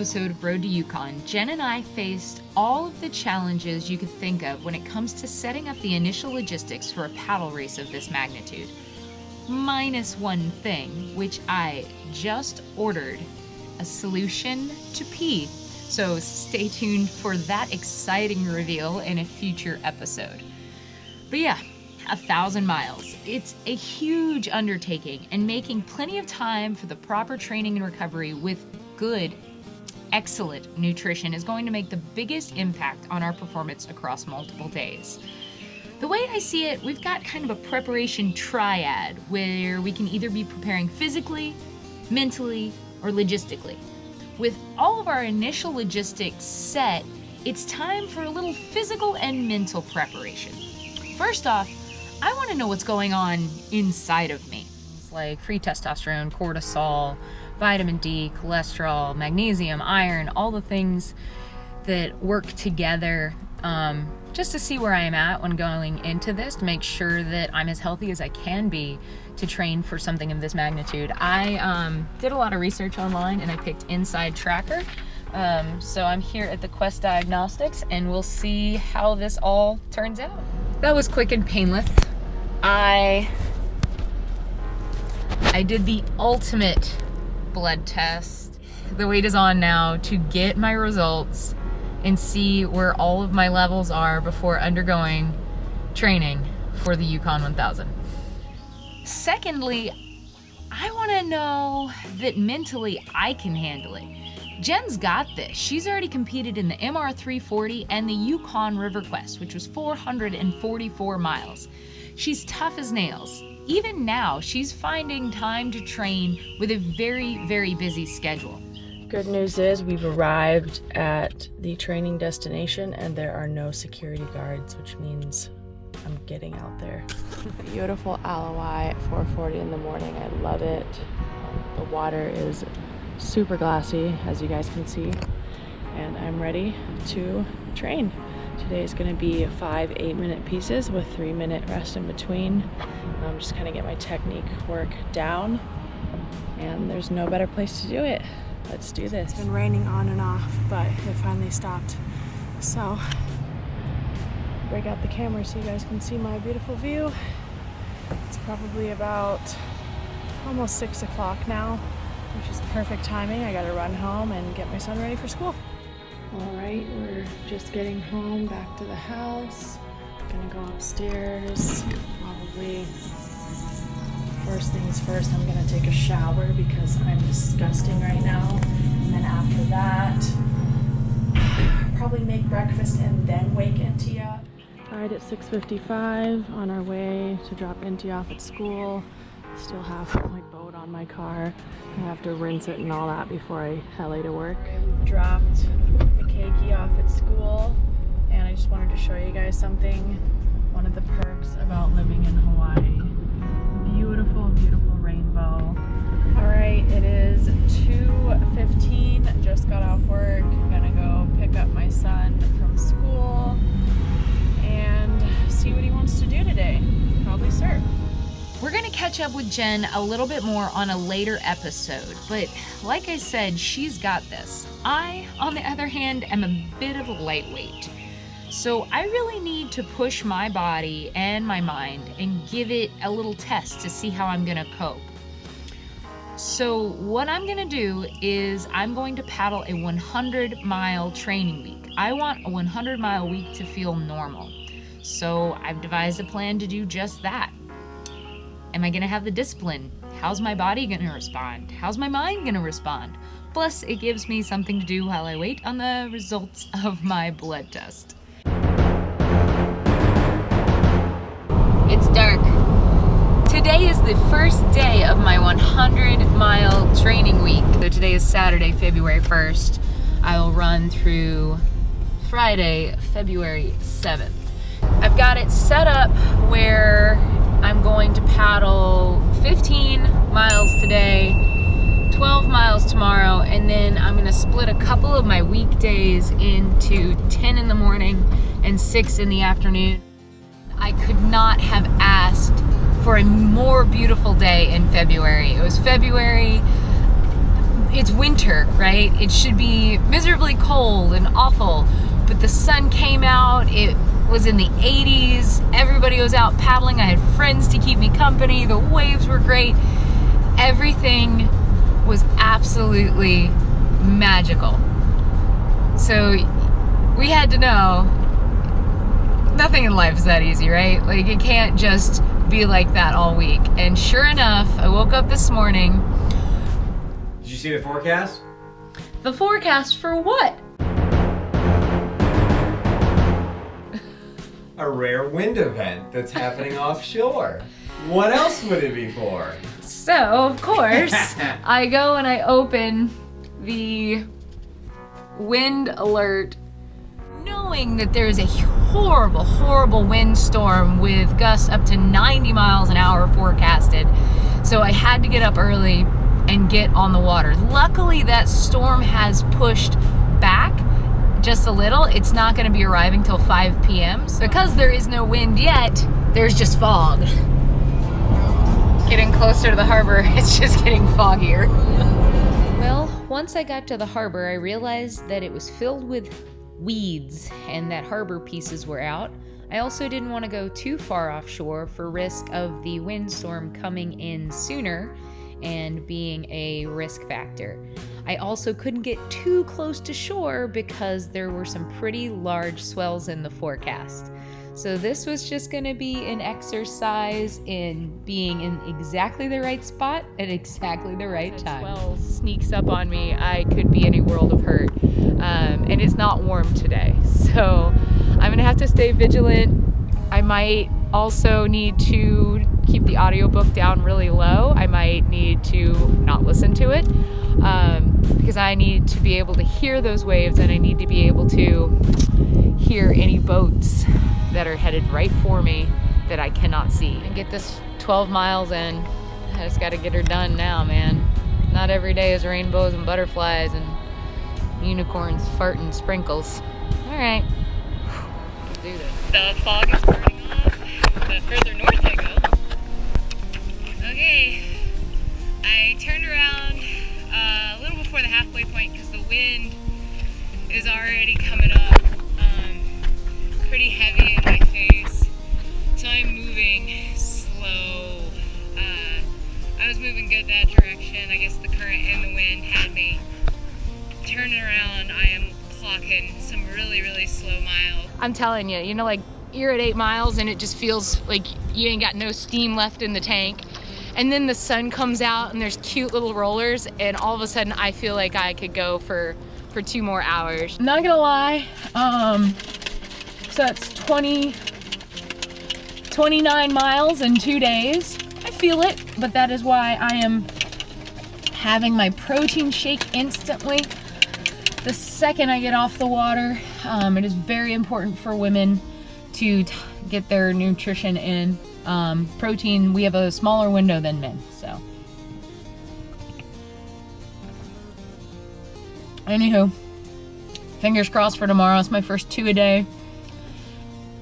episode of Road to Yukon, Jen and I faced all of the challenges you could think of when it comes to setting up the initial logistics for a paddle race of this magnitude. Minus one thing, which I just ordered, a solution to pee. So stay tuned for that exciting reveal in a future episode. But yeah, 1,000 miles. It's a huge undertaking, and making plenty of time for the proper training and recovery with good, excellent nutrition is going to make the biggest impact on our performance across multiple days. The way I see it, we've got kind of a preparation triad where we can either be preparing physically, mentally, or logistically. With all of our initial logistics set, it's time for a little physical and mental preparation. First off, I want to know what's going on inside of me. It's like free testosterone, cortisol, vitamin D, cholesterol, magnesium, iron, all the things that work together just to see where I am at when going into this, to make sure that I'm as healthy as I can be to train for something of this magnitude. I did a lot of research online and I picked Inside Tracker. So I'm here at the Quest Diagnostics and we'll see how this all turns out. That was quick and painless. I did the ultimate blood test. The weight is on now to get my results and see where all of my levels are before undergoing training for the Yukon 1000. Secondly, I want to know that mentally I can handle it. Jen's got this. She's already competed in the MR 340 and the Yukon River Quest, which was 444 miles. She's tough as nails. Even now, she's finding time to train with a very, very busy schedule. Good news is we've arrived at the training destination and there are no security guards, which means I'm getting out there. Beautiful Alawai at 4:40 in the morning. I love it. The water is super glassy, as you guys can see, and I'm ready to train. Today is going to be 5 8-minute pieces with 3-minute rest in between. I'm just kind of get my technique work down, and there's no better place to do it. Let's do this. It's been raining on and off, but it finally stopped. So break out the camera so you guys can see my beautiful view. It's probably about almost 6 o'clock now, which is perfect timing. I gotta run home and get my son ready for school. All right, we're just getting home, back to the house. Gonna go upstairs. Probably first things first, I'm gonna take a shower because I'm disgusting right now. And then after that, probably make breakfast and then wake NT up. All right, it's 6:55, on our way to drop NT off at school. Still have my boat on my car. I have to rinse it and all that before I LA to work. We've dropped the keiki off at school, and I just wanted to show you guys something. One of the perks about living in Hawaii. Beautiful, beautiful rainbow. All right, it is 2:15. Just got off work. Gonna go pick up my son from school and see what he wants to do today. Probably surf. We're gonna catch up with Jen a little bit more on a later episode, but like I said, she's got this. I, on the other hand, am a bit of a lightweight. So I really need to push my body and my mind and give it a little test to see how I'm gonna cope. So what I'm gonna do is I'm going to paddle a 100-mile training week. I want a 100-mile week to feel normal. So I've devised a plan to do just that. Am I gonna have the discipline? How's my body gonna respond? How's my mind gonna respond? Plus, it gives me something to do while I wait on the results of my blood test. It's dark. Today is the first day of my 100-mile training week. So today is Saturday, February 1st. I will run through Friday, February 7th. I've got it set up where I'm going to paddle 15 miles today, 12 miles tomorrow, and then I'm gonna split a couple of my weekdays into 10 in the morning and 6 in the afternoon. I could not have asked for a more beautiful day in February. It was February, it's winter, right? It should be miserably cold and awful, but the sun came out, it was in the 80s, everybody was out paddling, I had friends to keep me company, the waves were great, everything was absolutely magical. So we had to know, nothing in life is that easy, right? Like, it can't just be like that all week. And sure enough, I woke up this morning. Did you see the forecast? The forecast for what? A rare wind event that's happening offshore. What else would it be for? So, of course, I go and I open the wind alert, knowing that there is a horrible, horrible windstorm with gusts up to 90 miles an hour forecasted. So I had to get up early and get on the water. Luckily, that storm has pushed back just a little. It's not going to be arriving till 5 p.m. So because there is no wind yet, there's just fog. Getting closer to the harbor, it's just getting foggier. Well, once I got to the harbor, I realized that it was filled with weeds and that harbor pieces were out. I also didn't want to go too far offshore for risk of the windstorm coming in sooner and being a risk factor. I also couldn't get too close to shore because there were some pretty large swells in the forecast. So this was just going to be an exercise in being in exactly the right spot at exactly the right time. When swell sneaks up on me, I could be in a world of hurt. And it's not warm today. So I'm going to have to stay vigilant. I might also need to keep the audiobook down really low. I might need to not listen to it because I need to be able to hear those waves, and I need to be able to hear any boats that are headed right for me that I cannot see. And get this 12 miles in. I just got to get her done now, man. Not every day is rainbows and butterflies and unicorns farting sprinkles. All right, let's do this. The fog is burning off the further north I go. Okay, I turned around a little before the halfway point because the wind is already coming up pretty heavy in my face. So I'm moving slow. I was moving good that direction. I guess the current and the wind had me. Turning around, I am clocking some really, really slow miles. I'm telling you, like you're at 8 miles and it just feels like you ain't got no steam left in the tank. And then the sun comes out and there's cute little rollers, and all of a sudden I feel like I could go for 2 more hours. I'm not gonna lie, so that's 29 miles in 2 days. I feel it, but that is why I am having my protein shake instantly the second I get off the water. It is very important for women to get their nutrition in. Protein, we have a smaller window than men, so. Anywho, fingers crossed for tomorrow. It's my first 2 a day.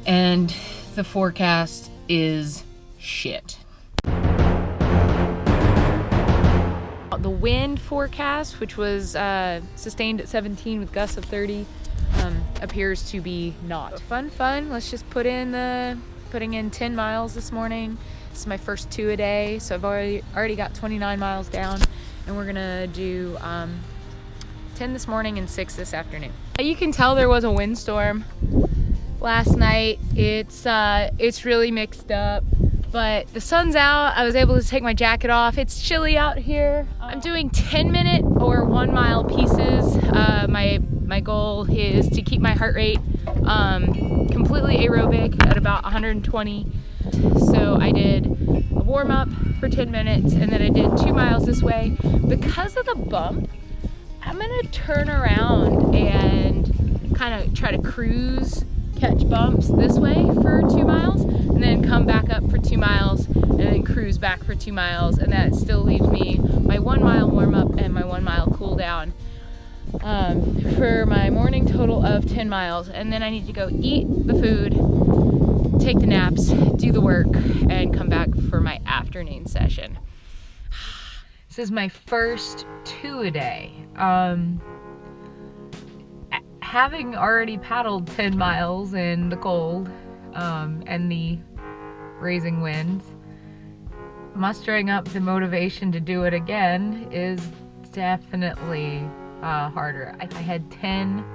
And the forecast is shit. The wind forecast, which was sustained at 17 with gusts of 30, appears to be not. Fun. Let's just putting in 10 miles this morning. This is my first 2 a day, so I've already got 29 miles down, and we're gonna do 10 this morning and 6 this afternoon. You can tell there was a windstorm last night. It's really mixed up, but the sun's out. I was able to take my jacket off. It's chilly out here. I'm doing 10-minute or 1 mile pieces. My goal is to keep my heart rate completely aerobic at about 120. So I did a warm up for 10 minutes and then I did 2 miles this way. Because of the bump, I'm gonna turn around and kind of try to cruise, catch bumps this way for 2 miles, and then come back up for 2 miles, and then cruise back for 2 miles, and that still leaves me my 1 mile warm up and my 1 mile cool down for my morning total of 10 miles. And then I need to go eat the food, take the naps, do the work, and come back for my afternoon session. This is my first 2-a-day. Having already paddled 10 miles in the cold and the raising winds, mustering up the motivation to do it again is definitely harder. I had 10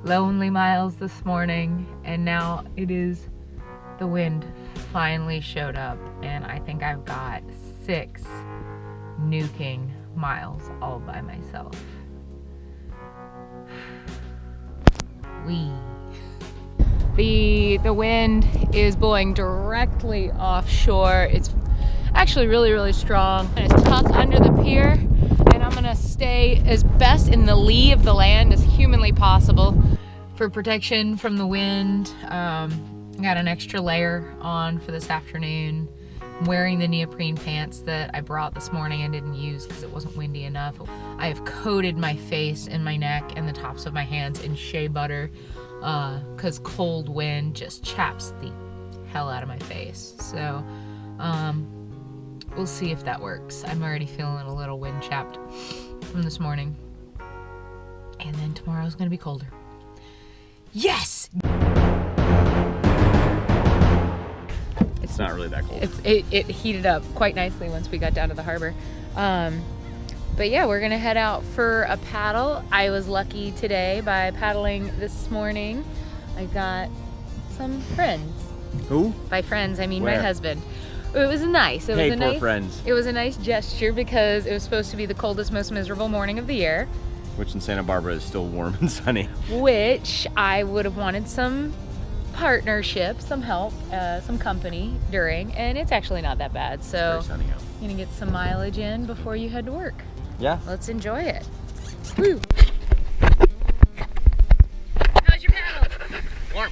lonely miles this morning, and now the wind finally showed up, and I think I've got 6 nuking miles all by myself. The wind is blowing directly offshore. It's actually really, really strong. And it's tucked under the pier, and I'm gonna stay as best in the lee of the land as humanly possible for protection from the wind. I got an extra layer on for this afternoon. I'm wearing the neoprene pants that I brought this morning and didn't use because it wasn't windy enough. I have coated my face and my neck and the tops of my hands in shea butter because cold wind just chaps the hell out of my face. So we'll see if that works. I'm already feeling a little wind chapped from this morning. And then tomorrow's gonna be colder. Yes! It's not really that cold. It heated up quite nicely once we got down to the harbor. But yeah, we're gonna head out for a paddle. I was lucky today by paddling this morning. I got some friends. Who? By friends, I mean Where? my husband. It was nice. It was a nice friends. It was a nice gesture because it was supposed to be the coldest, most miserable morning of the year. Which in Santa Barbara is still warm and sunny. Which I would have wanted some partnership, some help, some company during, and it's actually not that bad. So It's very sunny out. you're gonna get some mileage in before you head to work. Yeah. Let's enjoy it. Woo! How's your paddle? Warm.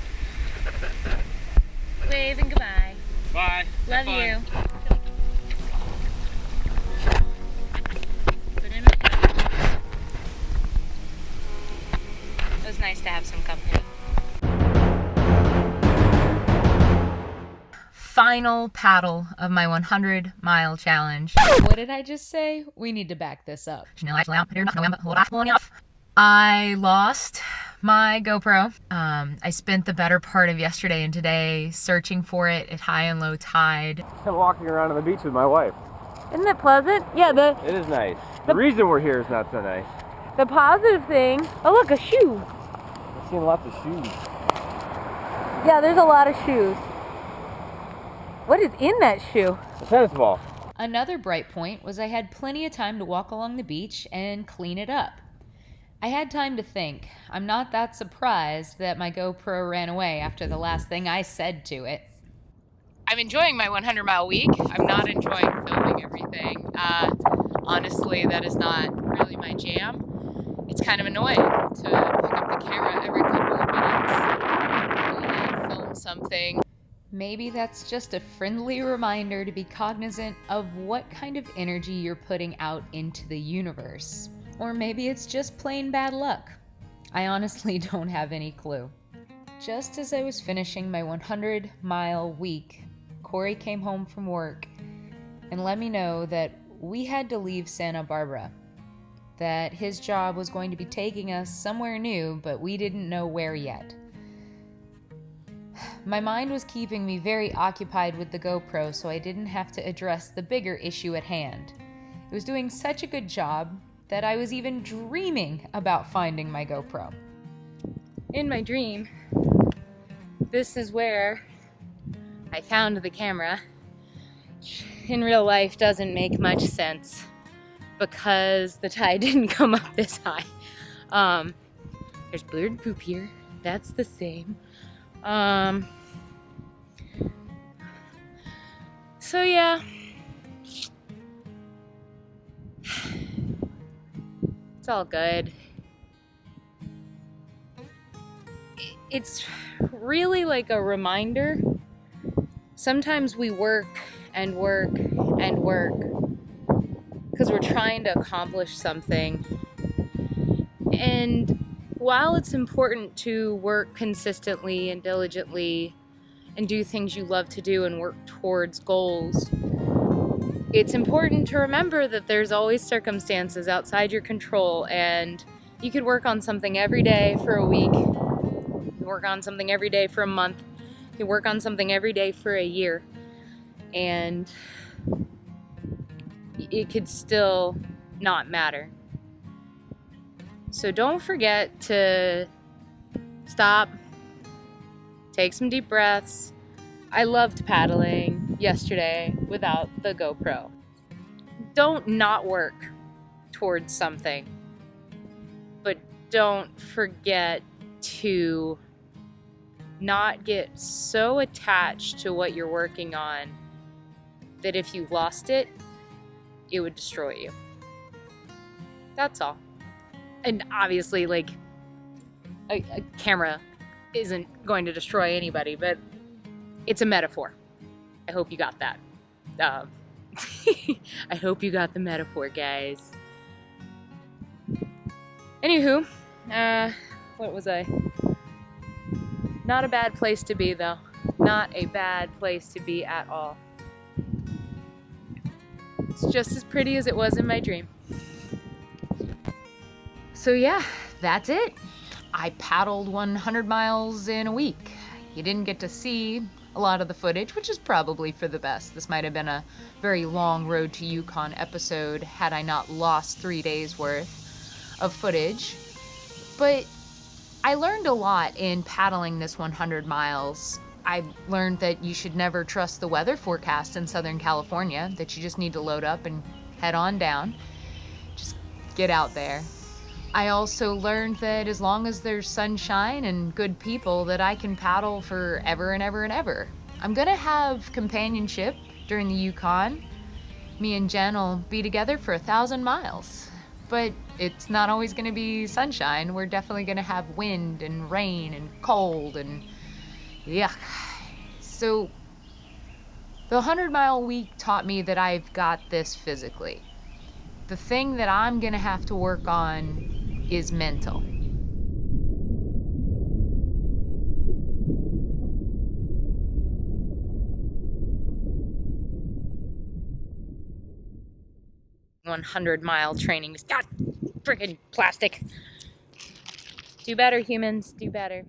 Wave and goodbye. Bye. Love you. It was nice to have some company. Final paddle of my 100-mile challenge. What did I just say? We need to back this up. I lost my GoPro. I spent the better part of yesterday and today searching for it at high and low tide. I'm walking around on the beach with my wife. Isn't that pleasant? Yeah, It is nice. The reason we're here is not so nice. the positive thing. Oh look, a shoe. I've seen lots of shoes. Yeah, there's a lot of shoes. What is in that shoe? A tennis ball. Another bright point was I had plenty of time to walk along the beach and clean it up. I had time to think. I'm not that surprised that my GoPro ran away after the last thing I said to it. I'm enjoying my 100-mile week. I'm not enjoying filming everything. Honestly, that is not really my jam. It's kind of annoying to pick up the camera every couple of minutes and film something. Maybe that's just a friendly reminder to be cognizant of what kind of energy you're putting out into the universe. Or maybe it's just plain bad luck. I honestly don't have any clue. Just as I was finishing my 100-mile week, Corey came home from work and let me know that we had to leave Santa Barbara. That his job was going to be taking us somewhere new, but we didn't know where yet. My mind was keeping me very occupied with the GoPro, so I didn't have to address the bigger issue at hand. It was doing such a good job that I was even dreaming about finding my GoPro. In my dream, this is where I found the camera. In real life doesn't make much sense because the tide didn't come up this high. There's blurred poop here. That's the same. So yeah. It's all good. It's really like a reminder. Sometimes we work and work and work because we're trying to accomplish something. And while it's important to work consistently and diligently and do things you love to do and work towards goals, it's important to remember that there's always circumstances outside your control, and you could work on something every day for a week, you can work on something every day for a month, you can work on something every day for a year, and it could still not matter. So don't forget to stop, take some deep breaths. I loved paddling yesterday without the GoPro. Don't not work towards something, but don't forget to not get so attached to what you're working on that if you lost it, it would destroy you. That's all. And obviously, like, a camera isn't going to destroy anybody, but it's a metaphor. I hope you got that. I hope you got the metaphor, guys. Anywho, what was I? Not a bad place to be, though. Not a bad place to be at all. It's just as pretty as it was in my dream. So yeah, that's it. I paddled 100 miles in a week. You didn't get to see a lot of the footage, which is probably for the best. This might have been a very long Road to Yukon episode had I not lost 3 days worth of footage. But I learned a lot in paddling this 100 miles. I learned that you should never trust the weather forecast in Southern California, that you just need to load up and head on down. Just get out there. I also learned that as long as there's sunshine and good people, that I can paddle forever and ever and ever. I'm gonna have companionship during the Yukon. Me and Jen will be together for 1,000 miles. But it's not always gonna be sunshine. We're definitely gonna have wind and rain and cold and yuck. So the 100-mile week taught me that I've got this physically. The thing that I'm gonna have to work on is mental. "100-mile training." God, freaking plastic. Do better, humans. Do better.